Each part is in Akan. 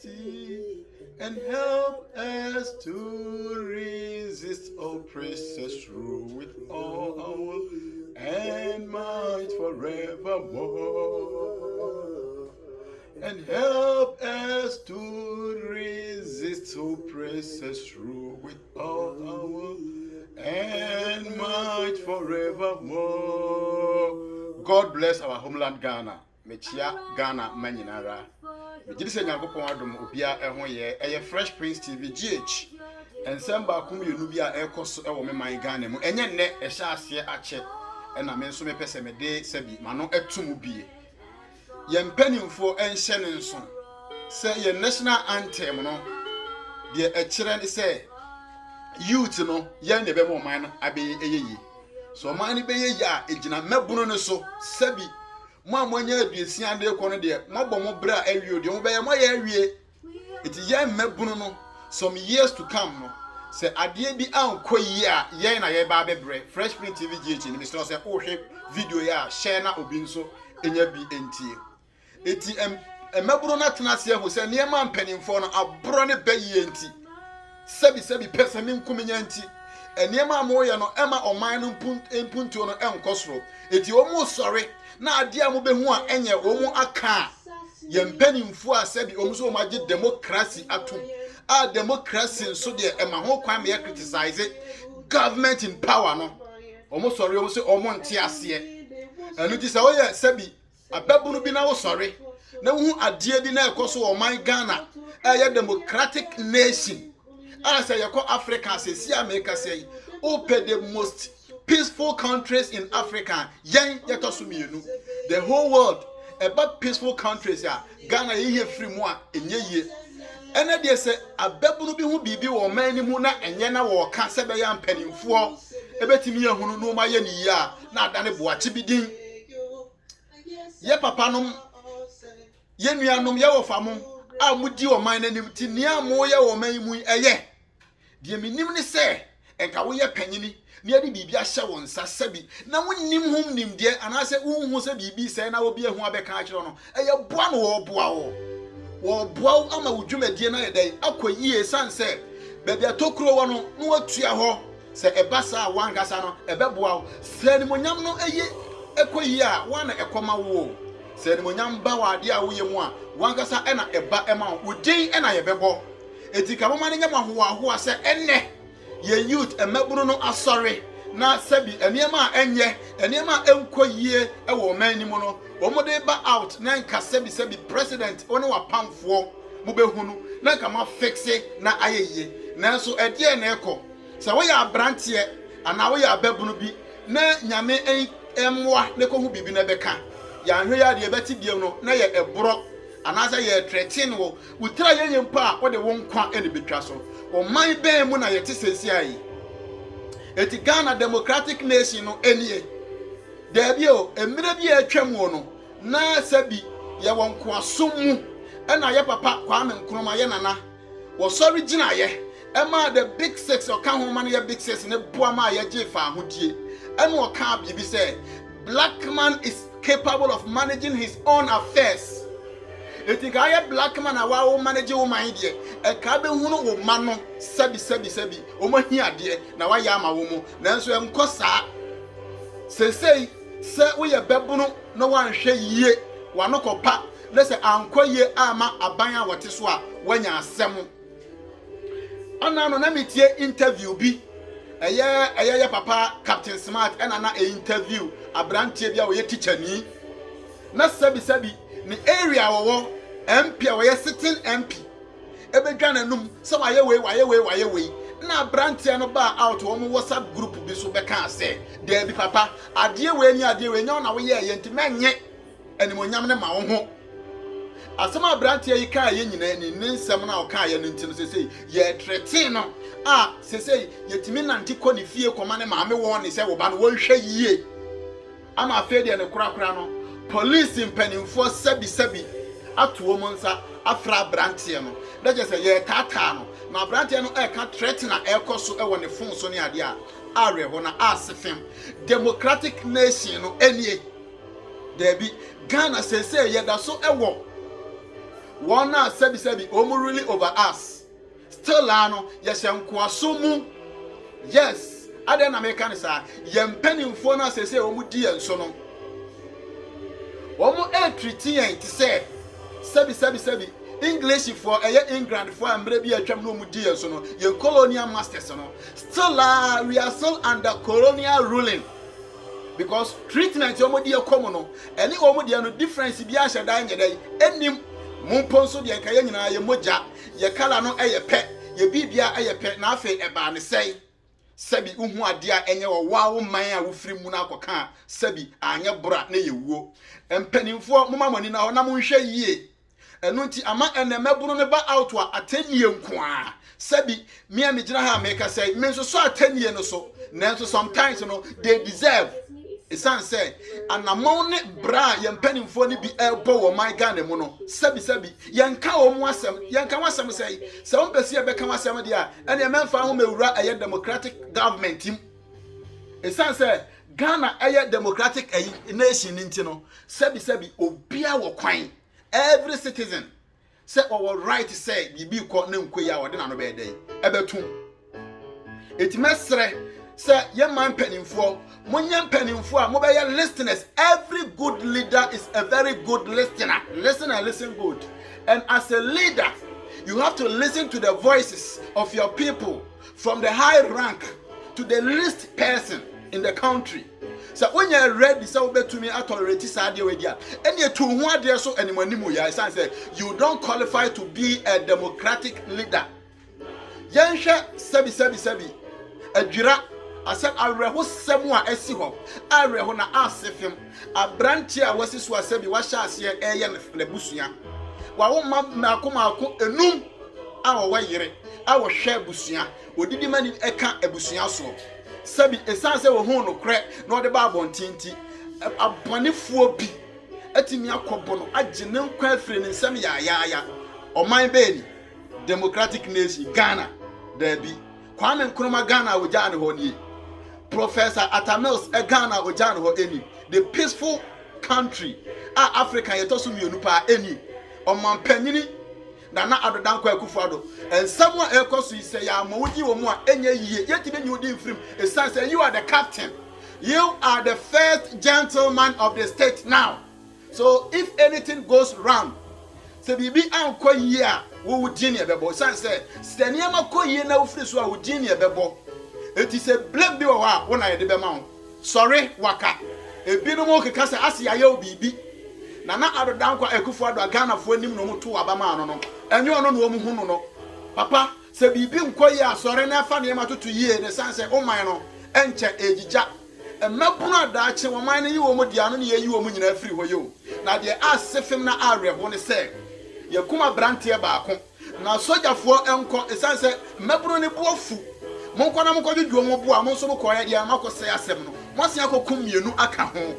majesty, and help us to resist oppressors, rule with all our will and might forevermore. And help us to resist oppressors, rule with all our will and might forevermore. God bless our homeland Ghana. Mechia Ghana manyinara. Mejidi se Nyankopon adom obia ehho ye Fresh Prince TV GH. Ensem ba kum yenu bia ekoso ewo me man Ghana mu. Enye nne ehya ase ache ena me nso me pese me de sabi mano etum bie. Ye mpanimfo enhye ne nso. Se ye national anthem no de ekire ne se youth no ye ne be mo man no abeye eyeyi. So man ni beye ya ejina mebunu ne so sabi mo amanya aduasia de ko no de mobbo mo bra awie de mo beye mo ya awie eti ye mebunu no some years to come no se ade bi anko yi a ye na ye ba bebre Fresh Prince TV GH ni Mr. say o hwe video ya share na obi nso enya bi entie eti mebunu na tena se ho se ne ma mpanimfo no abro ne bayi enti sabi pesa min kumenya nti eniema amoya no ema oman no mpuntuo no enkosoro eti omu sori na ade a mo behu a enye omu aka ye mpanimfo a sabi omu so maje democracy atum a democracy nso de ema ho kwan me criticize government in power no omu sori omu se omu nte ase enu ti sa oye sabi ababunu bi na wo sori na hu ade bi na ekoso oman Ghana eye democratic nation. I say you call Africa, say see America say open the most peaceful countries in Africa. Yen yetosumi you. The whole world about peaceful countries ya. Ghana ye free more in ye. And they say abebunu bi hu bibi wo man ni mu na enye na wo ka se be ya mpanimfo. Ebetimi ye hunu no ma ye ni ya na adane boachi bidin. Ye papa nom ye nuanom ye wo famo a mudi wo man nanim ti nia mo ye wo man mu eye. Die minim ni se enka wo ye panyini ne ade bibi ahye won sa sabi na wonnim hom nim de anase wonhu se bibi se na wo bi ehu abeka a kire no eye boa no wo boa wo ama wudwumadie na ye dai akoyie sanse baabi atokuro wo no no atua ho se ebasa wangasa no ebeboa wo se ni monyam no eye ekoyie a wana ekoma wo se ni monyam ba wa ade a wo ye mu a wangasa ena eba ema wo din ena ye bebo etika mo mane nyama ho se enne ye youth emabunu no asori na sabi eniema enye eniema enkoyie e wo man mu no wo de ba out na nka sabi president one wa pamfo mo behunu na nka ma fixe na ayeye nanso ede na ekọ se wo ya abrantie ana wo ya ababunu bi na nyame emwa ne ko hu bibi na beka ya hwe ya de beti biem no na ye ebro anasa ye threaten wo utra ye nyimpa wo de won kwa ene betwa so o man ben mu na ye te sesi ayi eti Ghana democratic nation no enie da bi o emire bi atwam wo no na sabi ye won kwa somu ena ye papa kwa me nkroma ye nana wo sorry gina ye ema the big six o kan ho man ye big six ne boa ma ye je fa ahodie ena o kan bibi say black man is capable of managing his own affairs. Eti ka ye black man awa wo manage wo man de e ka be hunu wo ma no sabi o ma hi ade na wa ya ma wo mu nanso em kosa sesei se wo ye bebunu no wan hwe yie wa no kopa na se ankoye ama aban a wote so a wanya asem ana no na metie interview bi eye papa Captain Smart ena na interview abrantie bia wo ye teacher ni na sabi ni area wo MP we sitting MP ebedwa nanum se waye we na brantia no ba out wo WhatsApp group bi so beka ase there bi papa ade we nya na wo ye yenti menye animonyam ne ma wo ho asema brantia yi ka ye nyina ni nsem na wo ka ye no ntino sesei ye threaten no a sesei yetimi nante kɔ ne fie kɔma ne maame wo ne se wo ba no wo hwɛ yie ama afede ne kura no police mpanimfo sabi atuo monsa afra brantie no da je se ye tata no na brantie no e ka threat na e koso e woni fon so ne ade a are ho na asefem democratic nation no enie da bi Ghana sese ye da so e wo one na sebi omu really over us still ano yesenkoaso yes ade na me kan sa yempanimfo na sese omu di enso no omu treat yen ti say sebi English for England for ambre bi atwam no omu di enso no ye colonial masters no still we are still under colonial ruling because treatment omu di ekomo no eni omu di no difference bi a hyeda nyedai enim mumponso de nka ye nyina ye moja ye kala no pe ye bibia pe na afa eba ne sei sebi uhu ade a enye wo wawo man a wo firi mu na akoka sebi anye bra na ye wuo empanimfo momamani na ho na monhwe yie enu nti ama enemebunu ne ba out wa atenie nkoa sebi me gina ha make say me so atenie no so nanso sometimes no they deserve isan say anamon ne bra yempanimfo ne bi ebo wo my Ghana mu no sebi yenka wo mu asem yenka wasem say se won pese ye beka wasem de a ene memfa ho mewura aye democratic government im isan say Ghana aye democratic nation nti no sebi obia wo kwan every citizen say our right to say bibi ko na nkoya wo de na no be dey ebetum etimesre say ye man penimfo monye penimfo a mo be ye listeners. Every good leader is a very good listener. Listen good. And as a leader, you have to listen to the voices of your people from the high rank to the least person in the country. So when you're ready, so to me authority sadia wedia. And you to who are so animanimu ya say you don't qualify to be a democratic leader. Yansha sebi adwira asem areho semu a esi ho areho na asefim abranche a wasiso asebi wahya ase eye ne busua wawo maako enum a wo yire a wo hwe busua odidi mani eka abusua so sabi esanse wo hu no kre na ode ba abontinti abonefuo bi atimi akobo no agye ne nkwa afire ne nsem ya oman beni democratic nation Ghana dabi Kwame Nkrumah Ghana oja ne ho ni Professor Atamils Ghana oja ne ho eni the peaceful country Africa yetoso mienu pa eni oman panyini Nana Adodankwa Akufo-Addo and someone else you say ya mawuji wo mu a enye yie yeti be nyudi mfrim esan say you are the captain, you are the first gentleman of the state now, so if anything goes wrong say bibi anko yie a wo wudi ne bebo esan say staniama ko yie na wofiri so a wudi ne bebo eti say blame bi wo a wo na ye de be ma wo sorry waka ebinu mo keka say asiya ye obibi Nana Adodankwa Akufo-Addo Ghana fo nim no muto abama no no enye ono no mu hunu no papa se bibi nkoyi asore na fa ne matoto yie ne sanse oman no enche ejija emabunu adaache woman ne yi wo mu dia no ne yi wo mu nyina afiri ho yo na de asefem na arebo ne se yakuma brante baako na sojafo enko esanse mabunu ne buofu monko na monko dwuo mo bo a monso mo koya dia makose asem no mosia kokum mienu aka ho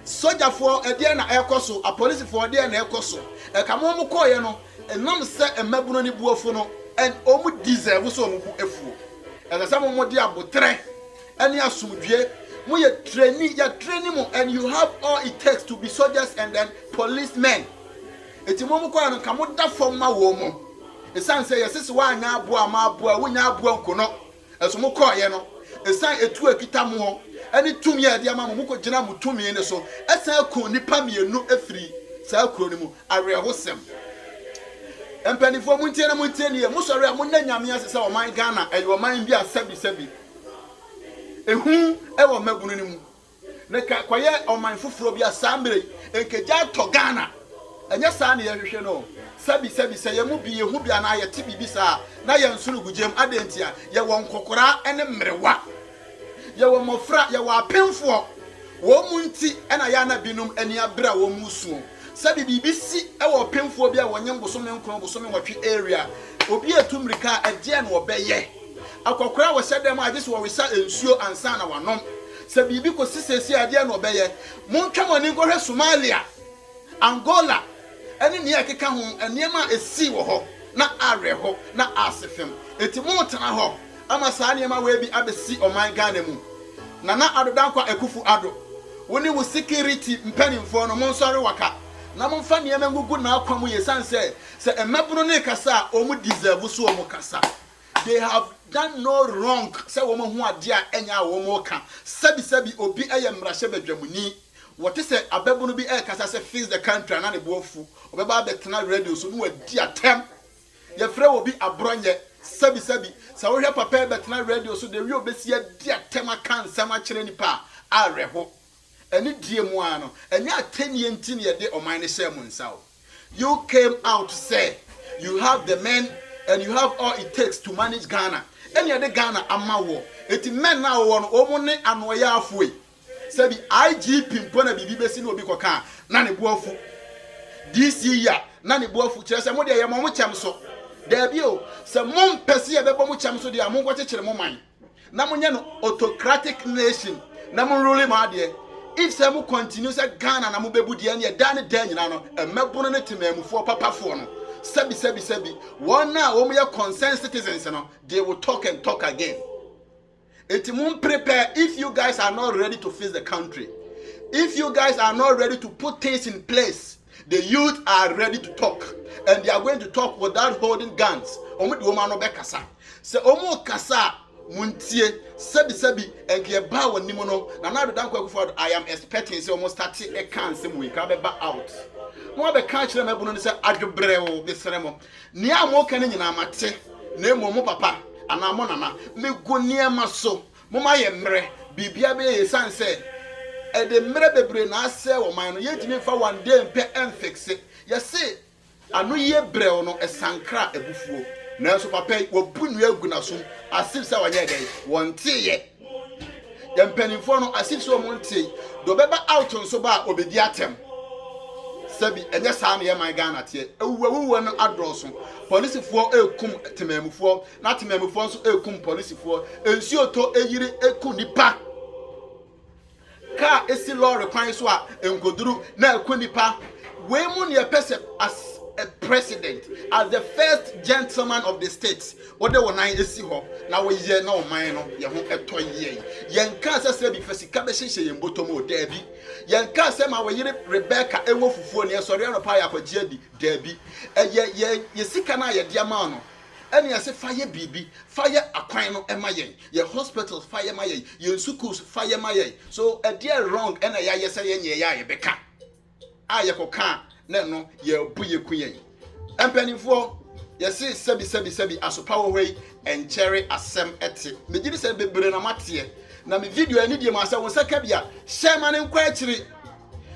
Soja for a dear na ekoso, a police for a dear na ekoso. A kamomo koyano, and none set a mabunani buofono, and omu deserve so efu. And as some more dear botre, and ya sumdie, we are training, and you have all it takes to be soldiers and then policemen. It's a momo koyano, kamuta from my woman. A son say, yes, is why now boa ma boa, we now buoncono, as mo koyano, a sign a two a kitamo. Any 2 years, dear mamma, muko jina mutumi in so. As I could nipa me no free, sir cronimu, I rehosem. And penny for Muntina Mutini, Musara Munania, as our mind Ghana, and your mind be a sebi. And whom ever Mabunimu. Neka quiet on my fufrobia Sambre, and Kaja to Ghana. And yes, I know. Sabi say, you be a hubia and I a tibi bisa, Nayan Sulugu Jem Adentia, ya won kokora and a mrewa. Ya wo mofra ya wa penfo wo munti ena ya na binum eni abra wo musuo sabi bibisi e wo penfo bia wo nyem boso me nkron boso me watwe area obi atumrika agye na obeye akokora wo sedem agye so wo wisa ensuo ansa na wanom sabi bi ko sisesi agye na obeye montwa mani ngohwe Somalia Angola eni ne yakeka ho eniema esi wo ho na are ho na asefem eti montana ho ama saa niema we bi abesi oman Ghana mu Nana Adodankwa Akufo-Addo woni wo security mpanimfo no monsori waka na momfa ne emengugu na akwamu yesan say emebunu ne kasa omu deserve so omu kasa. They have done no wrong. Say woman who are dear enya womoka. Sabi obi ayemrashe bedwamuni. What is it? Abebunu bi kasa say fix the country and the bofu. Obeba betena radio so no adi atem. Ye frɛ obi abronye sabi. Sa wo hwe papa betena radio so de wi obesi adi atem aka nsam a kyerɛ nipa areho. Eni die mu ano. Enya atenie ntini ye de oman ne hyɛ mu nsaw. You came out to say you have the men and you have all it takes to manage Ghana. Any other Ghana amawo. Eti men na wo no omo ne anoya afoi. Say the IGP mpona bibi besi no obi koka na ne boafu. This year na ne boafu kire say mo de ye mo kyam so. Da bi o say mo mpese ye bebo mo kyam so de amon ko kyekere mo man. Na mo nya no autocratic nation. Na mo rule ma de. If say mo continue say Ghana na mo bebu de ne da ne da nyina no emebo ne temamufo papafo no. Sabi. One now, when we are concerned citizens, they will talk and talk again. It won't prepare if you guys are not ready to face the country. If you guys are not ready to put things in place, the youth are ready to talk. And they are going to talk without holding guns. Omo di woman no be kasa. Se omo kasa muntie sabi and ke ba woni mo no na na do dan kwa I am expecting say omo start e kan se mu ka be ba out. Mo be kan kire mebunu ni say adwobrɛwo be seremo ne amo kan nyina mate na mo papa ana mo nana me go niema so mo ma ye mre bibia be ye san say e de mre bebre na ase wo man no yetimi fa one day mpe enfixe ye say anu ye brewo no esankra ebufuo na so papa wo bunu agu na so asif say wanye dey wonte ye ye mpanimfo no asif so mo nte do beba out nso ba obedi atem sabi enya saa na ye man Ghana tie ewuwu no adroso policefo ekum temamufo na temamufo nso ekum policefo ensuo to eyire eku nipa ka esi lorry kwan so a enkoduru na eku nipa we mu ne pese as a president, as the first gentleman of the state. What they were nine esi ho na we ye na o man no ye ho eto ye yenka se bi fasika be hye ye mbotomo dabi yenka se ma we yire Rebecca enwo fufuo ne sori no pa ya kwagye di dabi ye sika na ye dia ma no ene ye se faye bibi faye akwan no ema ye hospitals faye ma ye schools faye ma so e dey wrong ene ya ye se ye nye ya ye beka aye koka na no ye bu ye kuyen empanifo ye se sebi asopa wo hwei enkyere asem ete megiri se bebre na mate na me video ani die ma se won saka bia shema ne nkwa akiri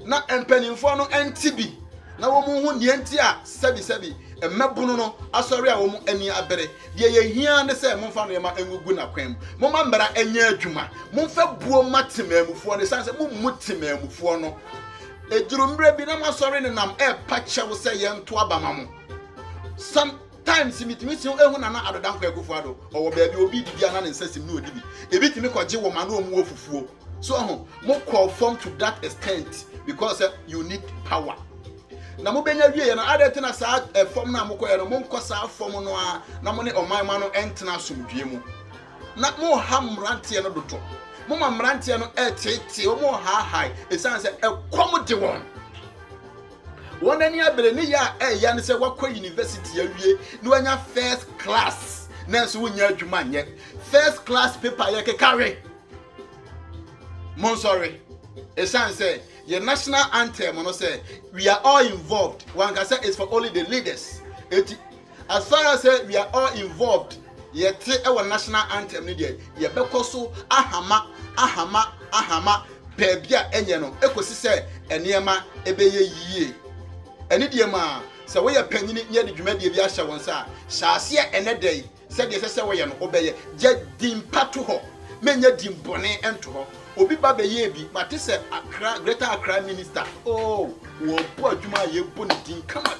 na empanifo no entibi na wo mu hu ne enti a sebi emebunu no asori a wo mu ani abere de ye hia ne se momfa no ye ma engugu na kwam momma mbara enya adwuma momfa buo matemamufo ne sanse mummu temamufo no edurumbre bi na masori ne nam pache wo se ye nto abamamo sometimes mitimi si ehu na na adodan kwa ekufuado owo baabi obi didi ana ne nsasim na odibi ebitimi kwaje wo ma na omu ofufuo so mo conform to that extent because you need power na mo benya wie na adete na sa form na mo koye no mo nkosa form no a na mo ne oman ma no entena somdue mu na mo hamrante no doto mo mamrante no etete o mo ha esan se ekom de won ani abere ni ya ya ne se wakwa university awie ni wanya first class na so wonya adwuma nye first class paper ye kekare mon sorry esan se your national anthem no say we are all involved one can say it's for only the leaders as far as say we are all involved yet our national anthem ni dey ye bekoso ahama bebia enye no ekosi se enema ebeye yie eni die ma se we ye panyini ye de dwumadie bi ahya won sa hyase enedai se de se we ye no obeye je dimpato ho menya dimbone ento ho obi ba be ye bi but se Accra Greater Accra minister wo bo adwuma ye bo ne din kama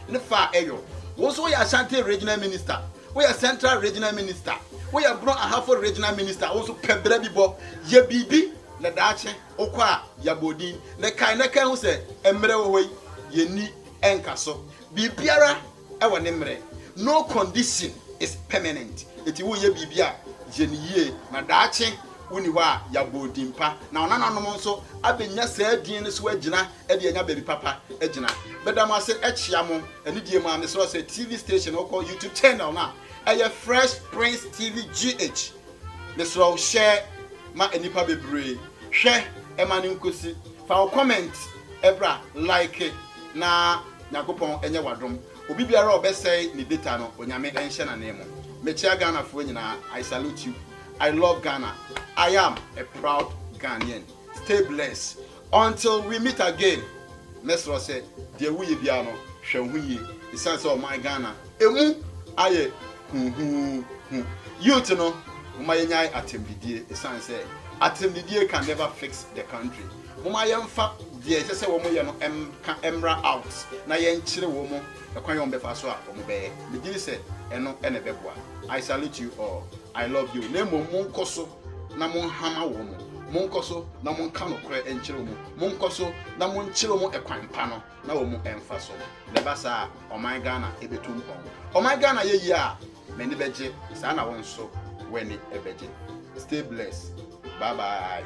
ne fa eyo wo so ya Ashanti regional minister we are central regional minister we are Bron Ahafo regional minister wo so pebra bi bo ye bibi na daache okwa ya bodin ne kan hu se emre wo hoi ye ni enkaso bibiara e wo ne mre no condition is permanent eti wo ye bibia je ni ye na daache uni wa ya bodimpa na onana no nso abenya saa din ne so agina e de anya baby papa agina bedam ase echia mo eni die ma me so say TV station or call YouTube channel na eye Fresh Prince TV GH me so share ma enipa bebre hwe e ma ne nkosi fa comment ebra like na nyakopon enye wadom obi biara obesey ni data no onyame enhye na nemo mechia Ghana fo nyina I salute you. I love Ghana. I am a proud Ghanaian. Stay blessed. Until we meet again. Mesro said, dear we biano, shawuye, the sense of my Ghana. Emu aye you to know my nyai atemdidie, the son said, atemdidie can never fix the country. Umayam fa dear say woman emra out. Na yen chile woman, the quayon befaswa, ombe. The deal said, eno enebebwa. I salute you all. I love you. Nemo monkoso na mon hama wo mo. Monkoso na mon kano kre enchiro mo. Monkoso na mon chiro mo ekwanpa no na wo mo emfa so. Leba sa oman Ghana ebetumpon. Oman Ghana ye yi a meni beje sa na won so weni ebeje. Stay blessed. Bye bye.